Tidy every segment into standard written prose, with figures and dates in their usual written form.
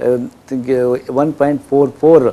1.44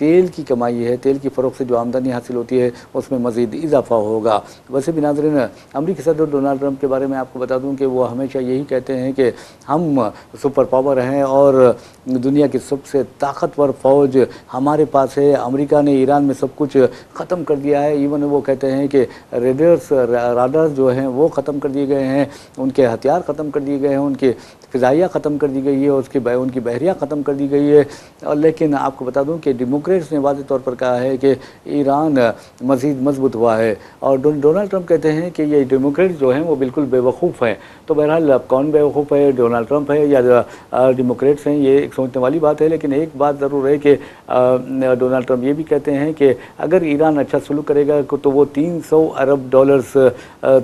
تیل کی کمائی ہے، تیل کی فروخت سے جو آمدنی حاصل ہوتی ہے اس میں مزید اضافہ ہوگا۔ ویسے بھی ناظرین، امریکی صدر ڈونلڈ ٹرمپ کے بارے میں آپ کو بتا دوں کہ وہ ہمیشہ یہی کہتے ہیں کہ ہم سپر پاور ہیں اور دنیا کی سب سے طاقتور فوج ہمارے پاس ہے۔ امریکہ نے ایران میں سب کچھ ختم کر دیا ہے، ایون وہ کہتے ہیں کہ راڈرز جو ہیں وہ ختم کر دیے گئے ہیں، ان کے ہتھیار ختم کر دیے گئے ہیں، ان کے فضائیہ ختم کر دی گئی ہے، ان کی بحریہ ختم کر دی گئی ہے۔ لیکن آپ کو بتا دوں کہ ڈیموکریٹس نے واضح طور پر کہا ہے کہ ایران مزید مضبوط ہوا ہے، اور ڈونلڈ ٹرمپ کہتے ہیں کہ یہ ڈیموکریٹس جو ہیں وہ بالکل بے وقوف ہیں۔ تو بہرحال اب کون بے وقوف ہے، ڈونلڈ ٹرمپ ہے یا ڈیموکریٹس ہیں، یہ ایک سوچنے والی بات ہے۔ لیکن ایک بات ضرور ہے کہ ڈونلڈ ٹرمپ یہ بھی کہتے ہیں کہ اگر ایران اچھا سلوک کرے گا تو وہ $300 ارب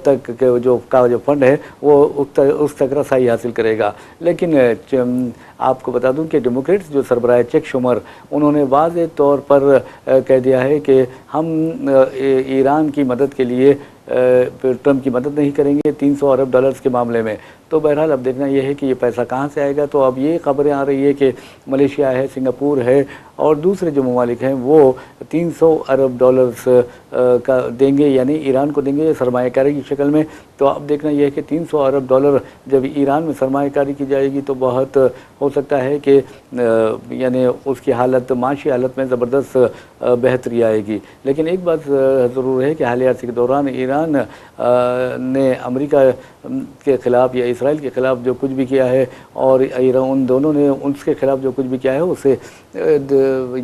تک جو فنڈ ہے وہ اس تک رسائی حاصل کرے گا۔ لیکن آپ کو بتا دوں کہ ڈیموکریٹس جو سربراہ چیک شومر، انہوں نے واضح طور پر کہہ دیا ہے کہ ہم ایران کی مدد کے لیے ٹرمپ کی مدد نہیں کریں گے $300 ارب کے معاملے میں۔ تو بہرحال اب دیکھنا یہ ہے کہ یہ پیسہ کہاں سے آئے گا۔ تو اب یہ خبریں آ رہی ہے کہ ملیشیا ہے، سنگاپور ہے اور دوسرے جو ممالک ہیں وہ $300 ارب کا دیں گے، یعنی ایران کو دیں گے سرمایہ کاری کی شکل میں۔ تو اب دیکھنا یہ ہے کہ $300 ارب جب ایران میں سرمایہ کاری کی جائے گی تو بہت ہو سکتا ہے کہ یعنی اس کی حالت، معاشی حالت میں زبردست بہتری آئے گی۔ لیکن ایک بات ضرور ہے کہ حالیہ عرصے کے دوران ایران نے امریکہ کے خلاف یا اسرائیل کے خلاف جو کچھ بھی کیا ہے، اور ان دونوں نے اس کے خلاف جو کچھ بھی کیا ہے، اسے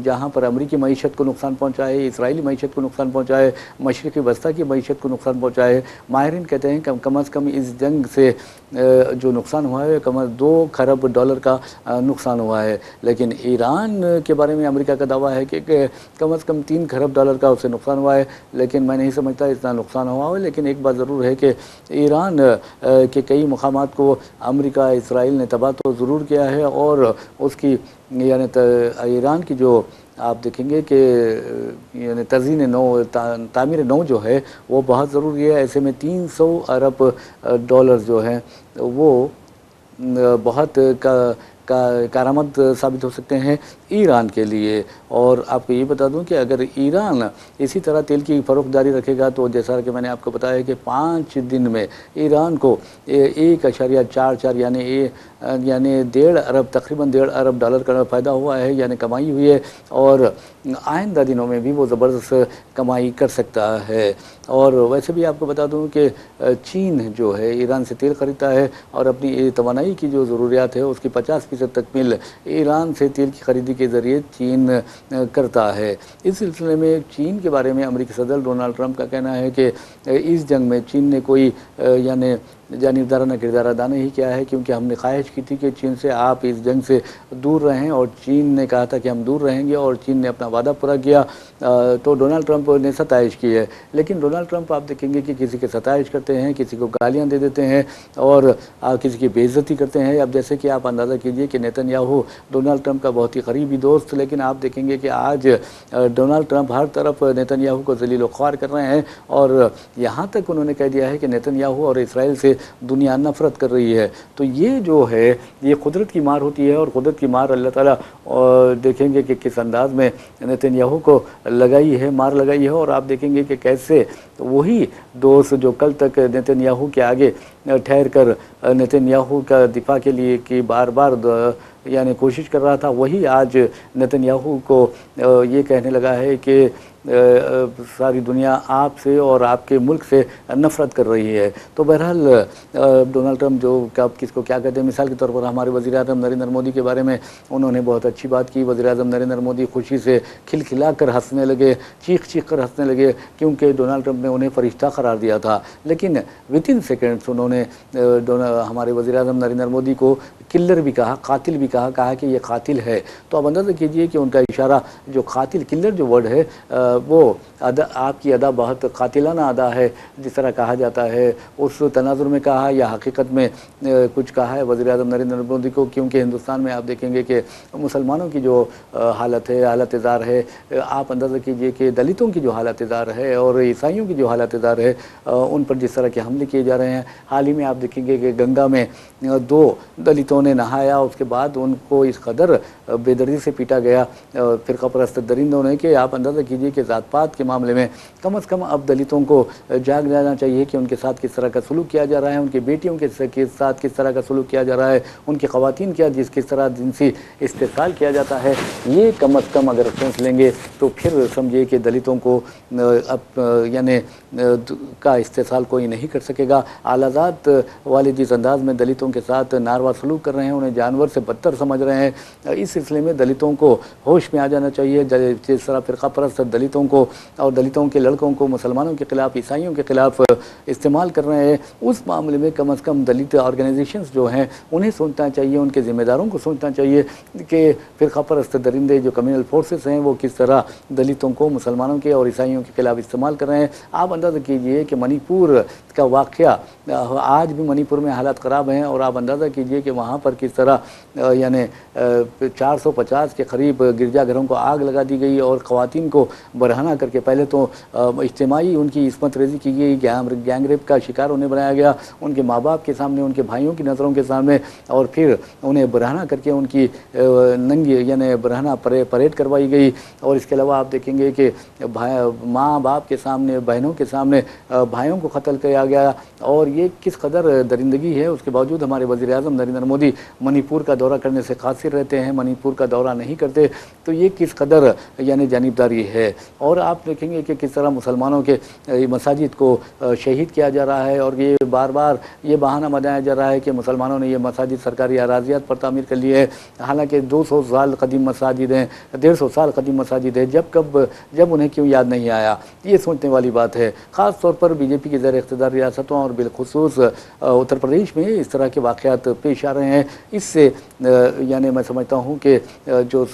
جہاں پر امریکی معیشت کو نقصان پہنچا ہے، اسرائیلی معیشت کو نقصان پہنچا ہے، مشرقی وسطیٰ کی معیشت کو نقصان پہنچا ہے۔ ماہرین کہتے ہیں کہ کم از کم اس جنگ سے جو نقصان ہوا ہے کم از $2 کھرب کا نقصان ہوا ہے۔ لیکن ایران کے بارے میں امریکہ کا دعویٰ ہے کہ کم از کم $3 کھرب کا اسے نقصان ہوا ہے، لیکن میں نہیں سمجھتا اتنا نقصان ہوا ہے۔ لیکن ایک بات ضرور ہے کہ ایران کے کئی مقامات کو امریکہ اسرائیل نے تباہ تو ضرور کیا ہے، اور اس کی یعنی ایران کی جو آپ دیکھیں گے کہ یعنی تعمیر نو جو ہے وہ بہت ضروری ہے۔ ایسے میں $300 ارب جو ہیں وہ بہت کارآمد ثابت ہو سکتے ہیں ایران کے لیے۔ اور آپ کو یہ بتا دوں کہ اگر ایران اسی طرح تیل کی فروخت جاری رکھے گا تو جیسا کہ میں نے آپ کو بتایا کہ 5 دن میں ایران کو 1.44 یعنی تقریباً $1.5 ارب کا فائدہ ہوا ہے، یعنی کمائی ہوئی ہے، اور آئندہ دنوں میں بھی وہ زبردست کمائی کر سکتا ہے۔ اور ویسے بھی آپ کو بتا دوں کہ چین جو ہے ایران سے تیل خریدتا ہے، اور اپنی توانائی کی جو ضروریات ہے اس کی 50% تکمیل ایران سے تیل کی خریدی کے ذریعے چین کرتا ہے۔ اس سلسلے میں چین کے بارے میں امریکی صدر ڈونلڈ ٹرمپ کا کہنا ہے کہ اس جنگ میں چین نے کوئی یعنی جانبدارانہ نہ کردار ادا نہیں کیا ہے، کیونکہ ہم نے خواہش کی تھی کہ چین سے آپ اس جنگ سے دور رہیں، اور چین نے کہا تھا کہ ہم دور رہیں گے، اور چین نے اپنا وعدہ پورا کیا۔ تو ڈونلڈ ٹرمپ نے ستائش کی ہے، لیکن ڈونلڈ ٹرمپ آپ دیکھیں گے کہ کسی کی ستائش کرتے ہیں، کسی کو گالیاں دے دیتے ہیں، اور کسی کی بے عزتی کرتے ہیں۔ اب جیسے کہ آپ اندازہ کیجئے کہ نیتن یاہو ڈونلڈ ٹرمپ کا بہت ہی قریبی دوست، لیکن آپ دیکھیں گے کہ آج ڈونلڈ ٹرمپ ہر طرف نیتن یاہو کو ذلیل و خوار کر رہے ہیں، اور یہاں تک انہوں نے کہہ دیا ہے کہ نیتن یاہو اور اسرائیل سے دنیا نفرت کر رہی ہے۔ تو یہ جو ہے یہ قدرت کی مار ہوتی ہے، اور قدرت کی مار اللہ تعالیٰ دیکھیں گے کہ کس انداز میں نیتن یاہو کو مار لگائی ہے، اور آپ دیکھیں گے کہ کیسے وہی دوست جو کل تک نیتن یاہو کے آگے ٹھہر کر نیتن یاہو کا دفاع کے لیے کی بار بار یعنی کوشش کر رہا تھا، وہی آج نیتن یاہو کو یہ کہنے لگا ہے کہ ساری دنیا آپ سے اور آپ کے ملک سے نفرت کر رہی ہے۔ تو بہرحال ڈونلڈ ٹرمپ جو کس کو کیا کہتے ہیں، مثال کے طور پر ہمارے وزیر اعظم نریندر مودی کے بارے میں انہوں نے بہت اچھی بات کی۔ وزیر اعظم نریندر مودی خوشی سے کھلکھلا کر ہنسنے لگے، چیخ کر ہنسنے لگے، کیونکہ ڈونلڈ ٹرمپ نے انہیں فرشتہ قرار دیا تھا، لیکن within seconds انہوں نے ہمارے وزیر اعظم نریندر مودی کو کلر بھی کہا، قاتل بھی کہا کہ یہ قاتل ہے۔ تو اب اندازہ کیجئے کہ ان کا اشارہ جو قاتل، کلر جو ورڈ ہے وہ آپ کی ادا بہت قاتلانہ ادا ہے جس طرح کہا جاتا ہے، اس تناظر میں کہا یا حقیقت میں کچھ کہا ہے وزیر اعظم نریندر مودی کو؟ کیونکہ ہندوستان میں آپ دیکھیں گے کہ مسلمانوں کی جو حالت ہے، حالت زار ہے، آپ اندازہ کیجئے کہ دلتوں کی جو حالت زار ہے اور عیسائیوں کی جو حالت زار ہے، ان پر جس طرح کے حملے کیے جا رہے ہیں۔ حال ہی میں آپ دیکھیں گے کہ گنگا میں 2 دلتوں نے نہایا، اس کے بعد ان کو اس قدر بے دردی سے پیٹا گیا فرقہ پرست درندوں نے کہ آپ اندازہ کیجئے کہ ذات پات کے معاملے میں کم از کم اب دلتوں کو جاگ جانا چاہیے کہ ان کے ساتھ کس طرح کا سلوک کیا جا رہا ہے، ان کی بیٹیوں کے ساتھ کس طرح کا سلوک کیا جا رہا ہے، ان کی خواتین کس طرح جنسی استحصال کیا جاتا ہے۔ یہ کم از کم اگر سوچ لیں گے تو پھر سمجھیے کہ دلتوں کو اب یعنی کا استحصال کوئی نہیں کر سکے گا۔ اعلیٰ ذات والے جس انداز میں دلتوں کے ساتھ ناروا سلوک کر رہے ہیں، انہیں جانور سے بدتر سمجھ رہے ہیں، اس سلسلے میں دلتوں کو ہوش میں آ جانا چاہیے۔ جس طرح فرقہ پرست دلتوں کو اور دلتوں کے لڑکوں کو مسلمانوں کے خلاف، عیسائیوں کے خلاف استعمال کر رہے ہیں، اس معاملے میں کم از کم دلت آرگنائزیشنز جو ہیں انہیں سوچنا چاہیے، ان کے ذمہ داروں کو سوچنا چاہیے کہ فرقہ پرست درندے جو کمیونل فورسز ہیں وہ کس طرح دلتوں کو مسلمانوں کے اور عیسائیوں کے خلاف استعمال کر رہے ہیں۔ آپ اندازہ کیجئے کہ منی پور کا واقعہ، آج بھی منی پور میں حالات خراب ہیں، اور آپ اندازہ کیجئے کہ وہاں پر کس طرح یعنی 450 کے قریب گرجا گھروں کو آگ لگا دی گئی اور خواتین کو برہنہ کر کے پہلے تو اجتماعی ان کی عصمت ریزی کی گئی، گینگ ریپ کا شکار انہیں بنایا گیا ان کے ماں باپ کے سامنے، ان کے بھائیوں کی نظروں کے سامنے، اور پھر انہیں برہنہ کر کے ان کی ننگی یعنی برہنہ پریڈ کروائی گئی۔ اور اس کے علاوہ آپ دیکھیں گے کہ ماں باپ کے سامنے، بہنوں کے سامنے بھائیوں کو قتل کیا گیا، اور یہ کس قدر درندگی ہے۔ اس کے باوجود ہمارے وزیر اعظم نریندر مودی منی پور کا دورہ کرنے سے قاصر رہتے ہیں، منی پور کا دورہ نہیں کرتے، تو یہ کس قدر یعنی جانبداری ہے۔ اور آپ دیکھیں گے کہ کس طرح مسلمانوں کے مساجد کو شہید کیا جا رہا ہے، اور یہ بار بار یہ بہانہ بنایا جا رہا ہے کہ مسلمانوں نے یہ مساجد سرکاری اراضیات پر تعمیر کر لی ہے، حالانکہ 200 سال قدیم مساجد ہیں، 150 سال قدیم مساجد ہیں، جب انہیں کیوں یاد نہیں آیا؟ یہ سوچنے والی بات ہے۔ خاص طور پر بی جے پی کی زیر اقتدار ریاستوں اور بالخصوص اتر پردیش میں اس طرح کے واقعات پیش آ رہے ہیں۔ اس سے یعنی میں سمجھتا ہوں کہ جو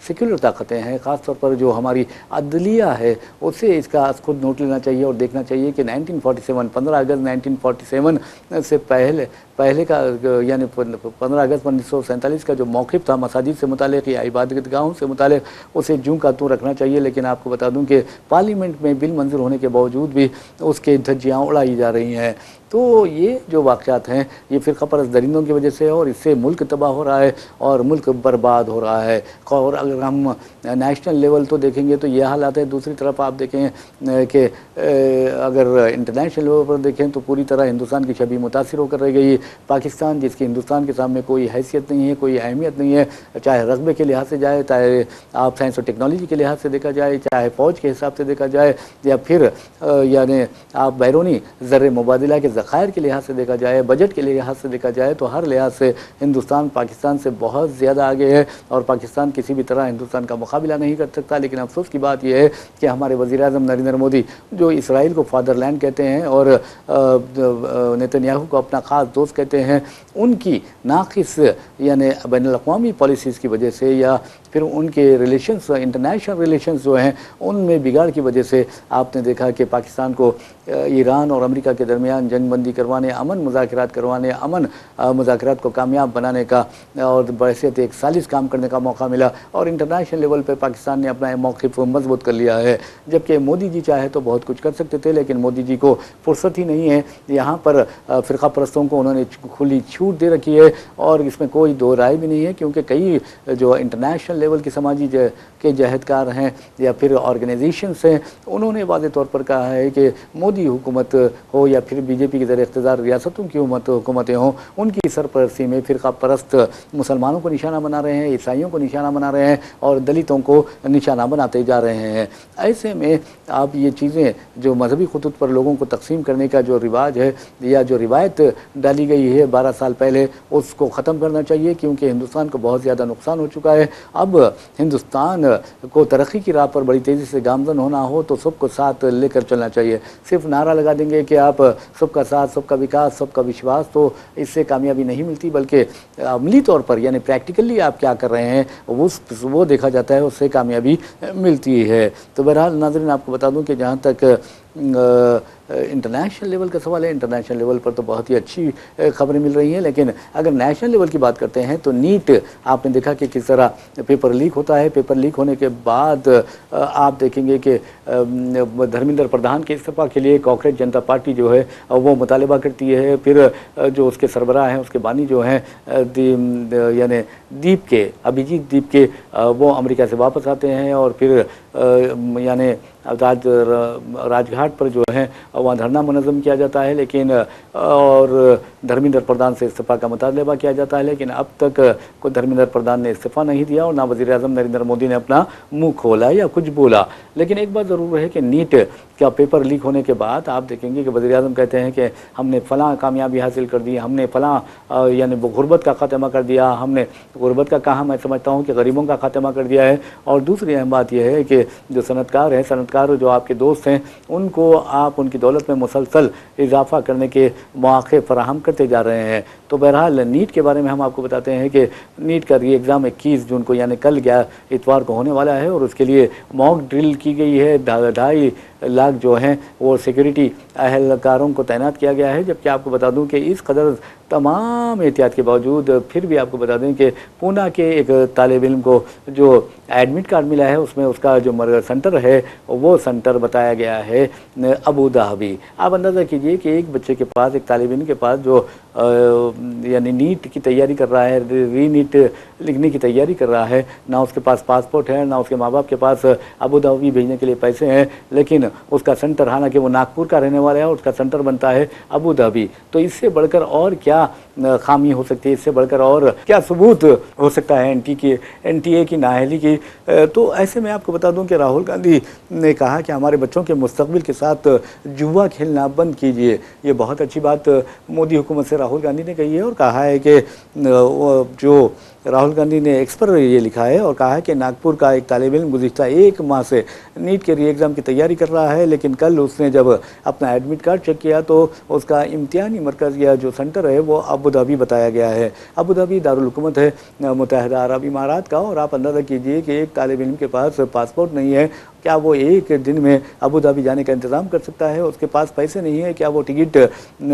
سیکولر طاقتیں ہیں، خاص طور پر جو ہماری عدلیہ ہے، اسے اس کا خود نوٹ لینا چاہیے اور دیکھنا چاہیے کہ 1947 15 اگست 1947 سے پہلے کا یعنی 15 اگست 1947 کا جو موقف تھا مساجد سے متعلق یا عبادت گاہوں سے متعلق، اسے جوں کا توں رکھنا چاہیے۔ لیکن آپ کو بتا دوں کہ پارلیمنٹ میں بل منظور ہونے کے باوجود بھی اس کے دھجیاں اڑائی جا رہی ہیں۔ تو یہ جو واقعات ہیں یہ فرقہ پرست درندوں کی وجہ سے، اور اس سے ملک تباہ ہو رہا ہے اور ملک برباد ہو رہا ہے۔ اور اگر ہم نیشنل لیول تو دیکھیں گے تو یہ حالات ہے، دوسری طرف آپ دیکھیں کہ اگر انٹرنیشنل لیول پر دیکھیں تو پوری طرح ہندوستان کی چھبی متاثر ہو کر رہ گئی۔ پاکستان جس کی ہندوستان کے سامنے کوئی حیثیت نہیں ہے، کوئی اہمیت نہیں ہے، چاہے رقبے کے لحاظ سے جائے، چاہے آپ سائنس اور ٹیکنالوجی کے لحاظ سے دیکھا جائے، چاہے فوج کے حساب سے دیکھا جائے، یا پھر یعنی آپ بیرونی زر مبادلہ کے ذخائر کے لحاظ سے دیکھا جائے، بجٹ کے لحاظ سے دیکھا جائے، تو ہر لحاظ سے ہندوستان پاکستان سے بہت زیادہ آگے ہے، اور پاکستان کسی بھی طرح ہندوستان کا مقابلہ نہیں کر سکتا۔ لیکن افسوس کی بات یہ ہے کہ ہمارے وزیر اعظم نریندر مودی جو اسرائیل کو فادر لینڈ کہتے ہیں اور نیتنیاہو کو اپنا خاص دوست کہتے ہیں، ان کی ناقص یعنی بین الاقوامی پالیسیز کی وجہ سے، یا پھر ان کے ریلیشنز انٹرنیشنل ریلیشنز جو ہیں ان میں بگاڑ کی وجہ سے آپ نے دیکھا کہ پاکستان کو ایران اور امریکہ کے درمیان جنگ بندی کروانے، امن مذاکرات کروانے، امن مذاکرات کو کامیاب بنانے کا اور بحیثیت ایک ثالث کام کرنے کا موقع ملا، اور انٹرنیشنل لیول پہ پاکستان نے اپنا موقف مضبوط کر لیا ہے۔ جبکہ مودی جی چاہے تو بہت کچھ کر سکتے تھے، لیکن مودی جی کو فرصت ہی نہیں ہے۔ یہاں پر فرقہ پرستوں کو انہوں نے کھلی چھوٹ دے رکھی ہے، اور اس میں کوئی دو رائے بھی نہیں ہے، کیونکہ کئی جو انٹرنیشنل لیول کے سماجی کے جہدکار ہیں یا پھر آرگنائزیشنز ہیں، انہوں نے واضح طور پر کہا ہے کہ مودی حکومت ہو یا پھر بی جے پی کے زیر اقتدار ریاستوں کی حکومتیں ہوں، ان کی سرپرستی میں فرقہ پرست مسلمانوں کو نشانہ بنا رہے ہیں، عیسائیوں کو نشانہ بنا رہے ہیں، اور دلتوں کو نشانہ بناتے جا رہے ہیں۔ ایسے میں آپ یہ چیزیں جو مذہبی خطوط پر لوگوں کو تقسیم کرنے کا جو رواج ہے یا جو روایت ڈالی گئی ہے 12 سال سال پہلے اس کو ختم کرنا چاہیے، کیونکہ ہندوستان کو بہت زیادہ نقصان ہو چکا ہے۔ اب ہندوستان کو ترقی کی راہ پر بڑی تیزی سے گامزن ہونا ہو تو سب کو ساتھ لے کر چلنا چاہیے۔ صرف نعرہ لگا دیں گے کہ آپ سب کا ساتھ، سب کا وکاس، سب کا وشواس، تو اس سے کامیابی نہیں ملتی، بلکہ عملی طور پر یعنی پریکٹیکلی آپ کیا کر رہے ہیں وہ دیکھا جاتا ہے، اس سے کامیابی ملتی ہے۔ تو بہرحال ناظرین آپ کو بتا دوں کہ جہاں تک انٹرنیشنل لیول کا سوال ہے، انٹرنیشنل لیول پر تو بہت ہی اچھی خبریں مل رہی ہیں، لیکن اگر نیشنل لیول کی بات کرتے ہیں تو نیٹ آپ نے دیکھا کہ کس طرح پیپر لیک ہوتا ہے۔ پیپر لیک ہونے کے بعد آپ دیکھیں گے کہ دھرمیندر پردھان کے استعفیٰ کے لیے کاکریج جنتا پارٹی جو ہے وہ مطالبہ کرتی ہے، پھر جو اس کے سربراہ ہیں، اس کے بانی جو ہیں یعنی دیپ کے ابھیجیت دیپ کے، وہ امریکہ سے واپس آتے ہیں اور پھر یعنی راج گھاٹ پر جو ہے وہاں دھرنا منظم کیا جاتا ہے، لیکن اور دھرمیندر پردھان سے استعفیٰ کا مطالبہ کیا جاتا ہے، لیکن اب تک کوئی دھرمیندر پردھان نے استعفیٰ نہیں دیا اور نہ وزیر اعظم نریندر مودی نے اپنا منہ کھولا یا کچھ بولا۔ لیکن ایک بات ضرور ہے کہ نیٹ کا پیپر لیک ہونے کے بعد آپ دیکھیں گے کہ وزیر اعظم کہتے ہیں کہ ہم نے فلاں کامیابی حاصل کر دی، ہم نے فلاں یعنی غربت کا خاتمہ کر دیا، ہم نے غربت کا کہا، میں سمجھتا ہوں کہ غریبوں کا خاتمہ کر دیا ہے۔ اور دوسری اہم بات یہ ہے کہ جو صنعتکار ہیں، صنعتکار جو آپ کے دوست ہیں، ان کو آپ ان کی دولت میں مسلسل اضافہ کرنے کے مواقع فراہم کرتے جا رہے ہیں۔ تو بہرحال نیٹ کے بارے میں ہم آپ کو بتاتے ہیں کہ نیٹ کا ری ایگزام 21 جون کو یعنی کل اتوار کو ہونے والا ہے، اور اس کے لیے موک ڈرل کی گئی ہے۔ 2.5 لاکھ جو ہیں وہ سیکیورٹی اہلکاروں کو تعینات کیا گیا ہے، جبکہ آپ کو بتا دوں کہ اس قدر تمام احتیاط کے باوجود پھر بھی آپ کو بتا دیں کہ پونا کے ایک طالب علم کو جو ایڈمٹ کارڈ ملا ہے، اس میں اس کا جو سنٹر ہے وہ سنٹر بتایا گیا ہے ابو ظہبی۔ آپ اندازہ کیجئے کہ ایک بچے کے پاس، ایک طالب علم کے پاس جو یعنی نیٹ کی تیاری کر رہا ہے، ری نیٹ لکھنے کی تیاری کر رہا ہے، نہ اس کے پاس پاسپورٹ ہے، نہ اس کے ماں باپ کے پاس ابو ظہبی بھیجنے کے لیے پیسے ہیں، لیکن اس کا سنٹر، حالانکہ وہ ناگپور کا رہنے والا ہے، اس کا سنٹر بنتا ہے ابو ظہبی۔ تو اس سے بڑھ کر اور کیا خامی ہو سکتی ہے، اس سے بڑھ کر اور کیا ثبوت ہو سکتا ہے این ٹی اے کی نااہلی کی؟ تو ایسے میں آپ کو بتا دوں کہ راہل گاندھی نے کہا کہ ہمارے بچوں کے مستقبل کے ساتھ جوا کھیلنا بند کیجئے۔ یہ بہت اچھی بات مودی حکومت سے راہل گاندھی نے کہی ہے، اور کہا ہے کہ جو راہل گاندھی نے ایکس پر یہ لکھا ہے اور کہا ہے کہ ناگپور کا ایک طالب علم گزشتہ 1 ماہ سے نیٹ کے ری ایگزام کی تیاری کر رہا ہے، لیکن کل اس نے جب اپنا ایڈمٹ کارڈ چیک کیا تو اس کا امتحانی مرکز یا جو سنٹر ہے وہ ابو ظہبی بتایا گیا ہے۔ ابو ظہبی دارالحکومت ہے متحدہ عرب امارات کا، اور آپ اندازہ کیجئے کہ ایک طالب علم کے پاس پاسپورٹ نہیں ہے، کیا وہ ایک دن میں ابو ظہبی جانے کا انتظام کر سکتا ہے؟ اس کے پاس پیسے نہیں ہے، کیا وہ ٹکٹ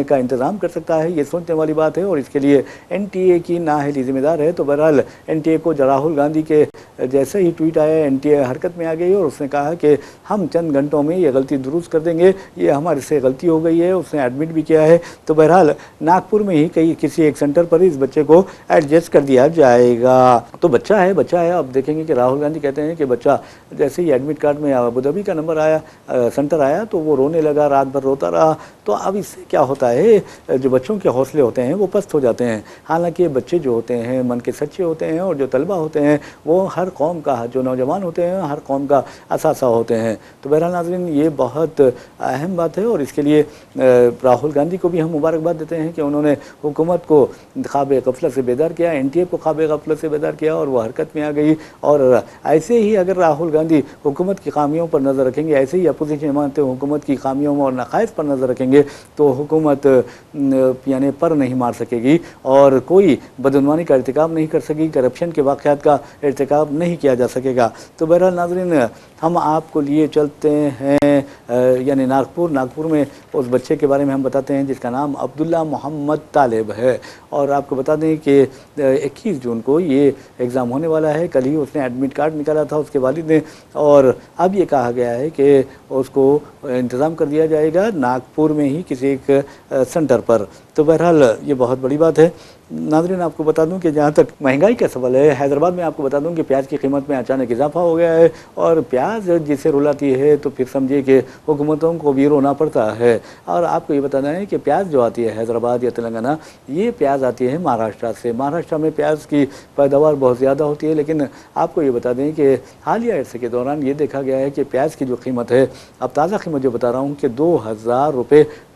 کا انتظام کر سکتا ہے؟ یہ سوچنے والی بات ہے، اور اس کے لیے این ٹی اے کی نااہلی ذمہ دار ہے۔ تو بہرحال این ٹی اے کو راہل گاندھی کے جیسے ہی ٹویٹ آیا، این ٹی اے حرکت میں آ گئی اور اس نے کہا کہ ہم چند گھنٹوں میں یہ غلطی درست کر دیں گے، یہ ہمارے سے غلطی ہو گئی ہے، اس نے ایڈمٹ بھی کیا ہے۔ تو بہرحال ناگپور میں ہی کسی ایک سینٹر پر اس بچے کو ایڈجسٹ کر دیا جائے گا۔ تو بچہ ہے، اب دیکھیں گے کہ راہل گاندھی کہتے ہیں کہ بچہ جیسے ہی ایڈمٹ کارڈ میں ابو ظہبی کا نمبر آیا، سنٹر آیا، تو وہ رونے لگا، رات بھر روتا رہا۔ تو اب اس سے کیا ہوتا ہے، جو بچوں کے حوصلے ہوتے ہیں وہ پست ہو جاتے ہیں۔ حالانکہ بچے جو ہوتے ہیں من کے سچے ہوتے ہیں، اور جو طلبہ ہوتے ہیں وہ ہر قوم کا، جو نوجوان ہوتے ہیں ہر قوم کا اثاثہ ہوتے ہیں۔ تو بہرحال ناظرین یہ بہت اہم بات ہے، اور اس کے لیے راہل گاندھی کو بھی ہم مبارکباد دیتے ہیں کہ انہوں نے حکومت کو خواب غفلت سے بیدار کیا، این ٹی اے کو خواب غفلت سے بیدار کیا، اور وہ حرکت میں آ گئی۔ اور ایسے ہی اگر راہل گاندھی حکومت کی خامیوں پر نظر رکھیں گے، ایسے ہی اپوزیشن جماعتیں حکومت کی خامیوں اور نقائص پر نظر رکھیں گے، تو حکومت یعنی پر نہیں مار سکے گی اور کوئی بدعنوانی کا ارتکاب نہیں کر سکے گی، کرپشن کے واقعات کا ارتکاب نہیں کیا جا سکے گا۔ تو بہرحال ناظرین ہم آپ کو لیے چلتے ہیں یعنی ناگپور میں اس بچے کے بارے میں ہم بتاتے ہیں جس کا نام عبداللہ محمد طالب ہے، اور آپ کو بتا دیں کہ 21 جون کو یہ ایگزام ہونے والا ہے۔ کل ہی اس نے ایڈمٹ کارڈ نکالا تھا اس کے والد نے، اور اب یہ کہا گیا ہے کہ اس کو انتظام کر دیا جائے گا ناگپور میں ہی کسی ایک سنٹر پر۔ تو بہرحال یہ بہت بڑی بات ہے۔ ناظرین آپ کو بتا دوں کہ جہاں تک مہنگائی کا سوال ہے، حیدرآباد میں آپ کو بتا دوں کہ پیاز کی قیمت میں اچانک اضافہ ہو گیا ہے، اور پیاز جسے رلاتی ہے تو پھر سمجھیے کہ حکومتوں کو بھی رونا پڑتا ہے۔ اور آپ کو یہ بتانا ہے کہ پیاز جو آتی ہے حیدرآباد یا تلنگانہ، یہ پیاز آتی ہے مہاراشٹر سے۔ مہاراشٹر میں پیاز کی پیداوار بہت زیادہ ہوتی ہے، لیکن آپ کو یہ بتا دیں کہ حالیہ عرصے کے دوران یہ دیکھا گیا ہے کہ پیاز کی جو قیمت ہے، اب تازہ قیمت جو بتا رہا ہوں کہ 2000 روپے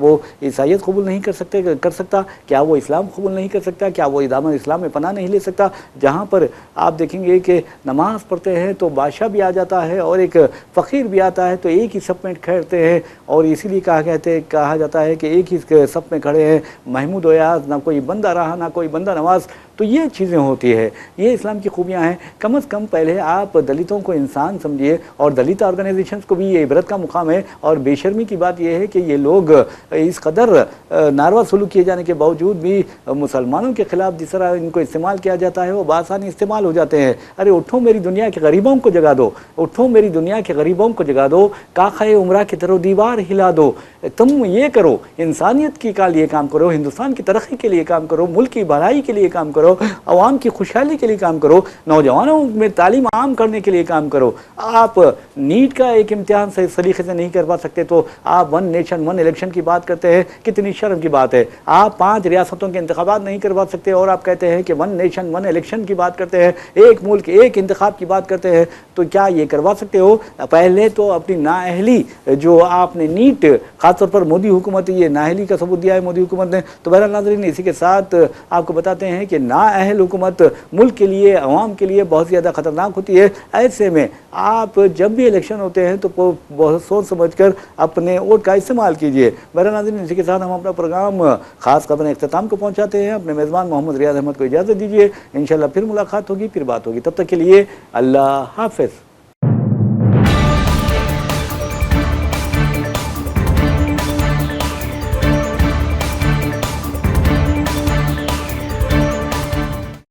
وہ عیسائیت قبول نہیں کر سکتا؟ کیا وہ اسلام قبول نہیں کر سکتا؟ کیا وہ دامن اسلام میں پناہ نہیں لے سکتا؟ جہاں پر آپ دیکھیں گے کہ نماز پڑھتے ہیں تو بادشاہ بھی آ جاتا ہے اور ایک فقیر بھی آتا ہے، تو ایک ہی صف میں کھڑتے ہیں، اور اسی لیے کہا جاتا ہے کہ ایک ہی صف میں کھڑے ہیں، محمود و یاز، نہ کوئی بندہ رہا نہ کوئی بندہ نواز۔ تو یہ چیزیں ہوتی ہے، یہ اسلام کی خوبیاں ہیں۔ کم از کم پہلے آپ دلتوں کو انسان سمجھیے، اور دلت آرگنائزیشنز کو بھی یہ عبرت کا مقام ہے۔ اور بے شرمی کی بات یہ ہے کہ یہ لوگ اس قدر ناروا سلوک کیے جانے کے باوجود بھی مسلمانوں کے خلاف جس طرح ان کو استعمال کیا جاتا ہے وہ بآسانی استعمال ہو جاتے ہیں۔ ارے اٹھو میری دنیا کے غریبوں کو جگا دو، اٹھو میری دنیا کے غریبوں کو جگا دو، کاخے عمرہ کی طرح دیوار ہلا دو۔ تم یہ کرو، انسانیت کے لیے کام کرو، ہندوستان کی ترقی کے لیے کام کرو، ملک کی بھلائی کے لیے کام کرو، عوام کی خوشحالی کے لیے کام کرو، نوجوانوں میں تعلیم عام کرنے کے لیے کام کرو۔ آپ نیٹ کا ایک امتحان صحیح سلیقے سے نہیں کروا سکتے تو آپ ون نیشن ون الیکشن کی بات کرتے ہیں، کتنی شرم کی بات ہے۔ آپ 5 ریاستوں کے انتخابات نہیں کروا سکتے اور آپ کہتے ہیں کہ ون نیشن ون الیکشن کی بات کرتے ہیں، ایک ملک ایک انتخاب کی بات کرتے ہیں، تو کیا یہ کروا سکتے ہو؟ پہلے تو اپنی نااہلی جو آپ نے نیٹ، خاص طور پر مودی حکومت، یہ نااہلی کا ثبوت دیا ہے مودی حکومت نے۔ تو بہرحال ناظرین، اسی کے ساتھ آپ کو بتاتے ہیں کہ نااہل حکومت ملک کے لیے، عوام کے لیے بہت زیادہ خطرناک ہوتی ہے۔ ایسے میں آپ جب بھی الیکشن ہوتے ہیں تو بہت سوچ سمجھ کر اپنے ووٹ کا استعمال کیجیے۔ بہرحال ناظرین، اسی کے ساتھ ہم اپنا پروگرام خاص خبریں اختتام کو پہنچاتے ہیں۔ اپنے میزبان محمد ریاض احمد کو اجازت دیجیے، انشاءاللہ پھر ملاقات ہوگی، پھر بات ہوگی۔ تب تک کے لیے اللہ حافظ۔